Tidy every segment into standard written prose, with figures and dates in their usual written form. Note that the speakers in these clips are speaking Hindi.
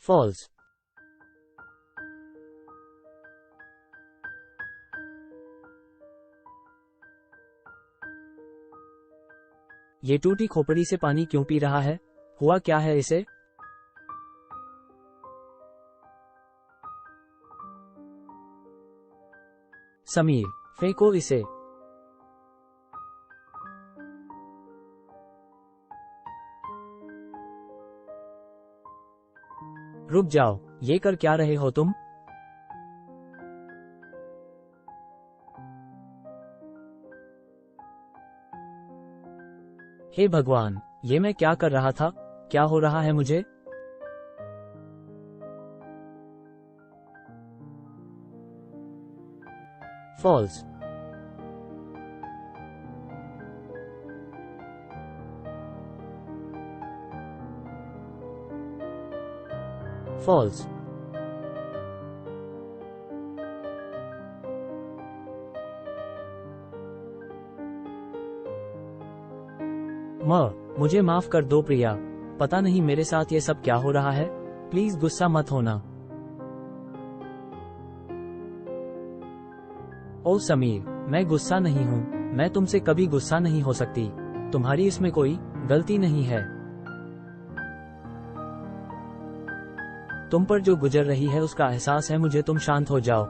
फॉल्स। ये टूटी खोपड़ी से पानी क्यों पी रहा है? हुआ क्या है इसे? समीर, फेंको इसे। रुक जाओ, ये कर क्या रहे हो तुम? हे भगवान, ये मैं क्या कर रहा था? क्या हो रहा है मुझे? फॉल्स। फॉल्स। मुझे माफ कर दो प्रिया, पता नहीं मेरे साथ ये सब क्या हो रहा है। प्लीज गुस्सा मत होना। ओ समीर, मैं गुस्सा नहीं हूँ, मैं तुमसे कभी गुस्सा नहीं हो सकती। तुम्हारी इसमें कोई गलती नहीं है। तुम पर जो गुजर रही है उसका एहसास है मुझे। तुम शांत हो जाओ,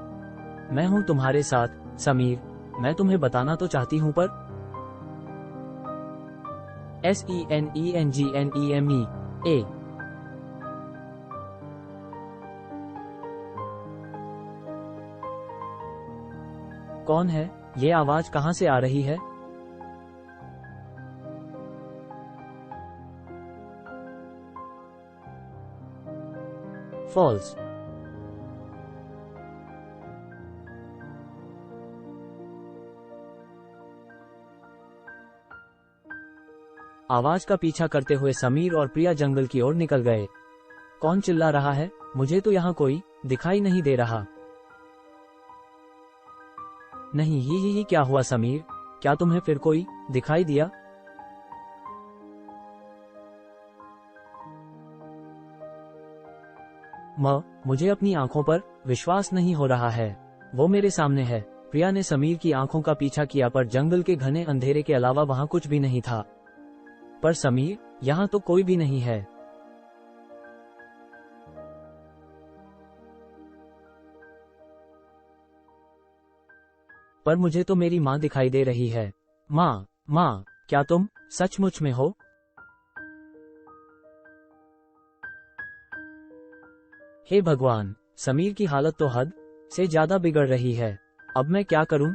मैं हूँ तुम्हारे साथ। समीर, मैं तुम्हें बताना तो चाहती हूँ पर SENENGNEME कौन है? ये आवाज कहाँ से आ रही है? फॉल्स। आवाज का पीछा करते हुए समीर और प्रिया जंगल की ओर निकल गए। कौन चिल्ला रहा है? मुझे तो यहाँ कोई दिखाई नहीं दे रहा। नहीं, ही क्या हुआ समीर? क्या तुम्हें फिर कोई दिखाई दिया? मुझे अपनी आंखों पर विश्वास नहीं हो रहा है। वो मेरे सामने है। प्रिया ने समीर की आंखों का पीछा किया पर जंगल के घने अंधेरे के अलावा वहां कुछ भी नहीं था। पर समीर, यहाँ तो कोई भी नहीं है। पर मुझे तो मेरी माँ दिखाई दे रही है। माँ, क्या तुम सचमुच में हो? हे भगवान, समीर की हालत तो हद से ज्यादा बिगड़ रही है। अब मैं क्या करूं?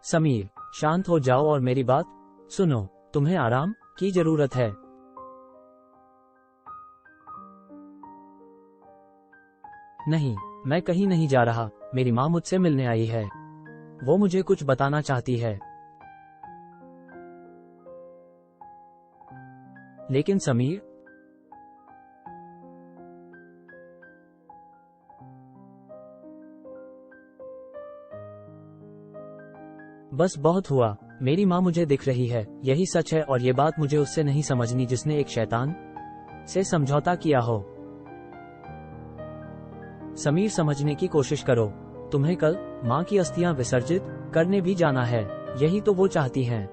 समीर, शांत हो जाओ और मेरी बात सुनो। तुम्हें आराम की जरूरत है। नहीं, मैं कहीं नहीं जा रहा। मेरी माँ मुझसे मिलने आई है। वो मुझे कुछ बताना चाहती है। लेकिन समीर, बस बहुत हुआ। मेरी माँ मुझे दिख रही है, यही सच है। और ये बात मुझे उससे नहीं समझनी जिसने एक शैतान से समझौता किया हो। समीर, समझने की कोशिश करो। तुम्हें कल माँ की अस्थियां विसर्जित करने भी जाना है। यही तो वो चाहती हैं।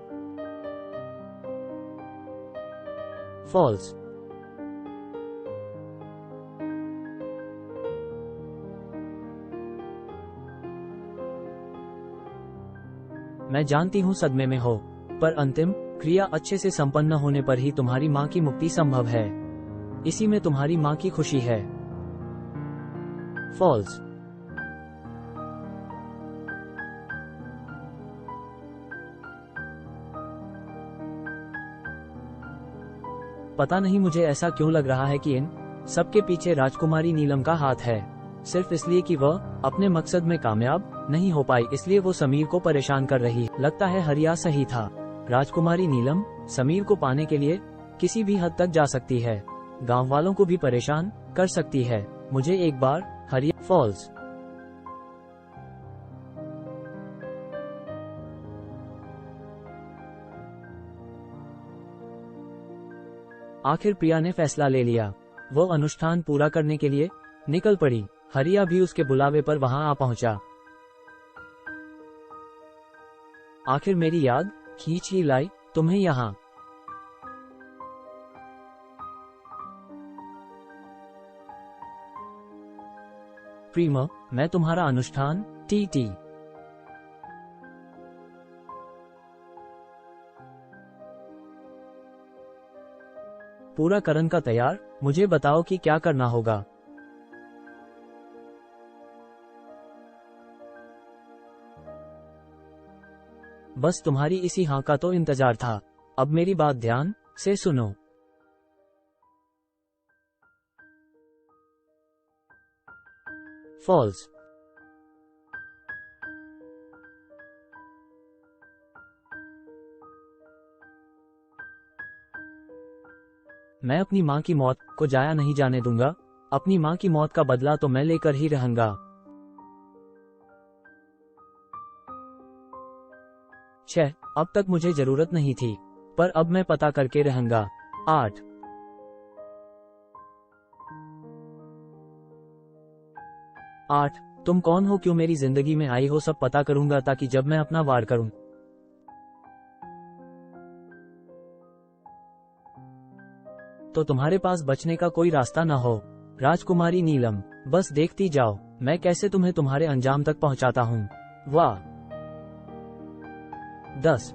फॉल्स। मैं जानती हूँ सदमे में हो, पर अंतिम क्रिया अच्छे से संपन्न होने पर ही तुम्हारी माँ की मुक्ति संभव है। इसी में तुम्हारी माँ की खुशी है। फॉल्स। पता नहीं मुझे ऐसा क्यों लग रहा है कि इन सबके पीछे राजकुमारी नीलम का हाथ है। सिर्फ इसलिए कि वह अपने मकसद में कामयाब नहीं हो पाई, इसलिए वो समीर को परेशान कर रही। लगता है हरिया सही था। राजकुमारी नीलम समीर को पाने के लिए किसी भी हद तक जा सकती है। गांव वालों को भी परेशान कर सकती है। मुझे एक बार हरिया। फॉल्स। आखिर प्रिया ने फैसला ले लिया। वो अनुष्ठान पूरा करने के लिए निकल पड़ी। हरिया भी उसके बुलावे पर वहां आ पहुंचा। आखिर मेरी याद खींच ही लाई तुम्हें यहाँ। प्रीमा, मैं तुम्हारा अनुष्ठान टी। पूरा करन का तैयार, मुझे बताओ कि क्या करना होगा। बस तुम्हारी इसी हाँ का तो इंतजार था। अब मेरी बात ध्यान से सुनो। फॉल्स। मैं अपनी माँ की मौत को जाया नहीं जाने दूंगा। अपनी माँ की मौत का बदला तो मैं लेकर ही रहूंगा। अब तक मुझे जरूरत नहीं थी, पर अब मैं पता करके रहूंगा। 8 तुम कौन हो, क्यों मेरी जिंदगी में आई हो, सब पता करूंगा ताकि जब मैं अपना वार करूं तो तुम्हारे पास बचने का कोई रास्ता न हो। राजकुमारी नीलम, बस देखती जाओ मैं कैसे तुम्हें तुम्हारे अंजाम तक पहुंचाता हूं। वाह। 10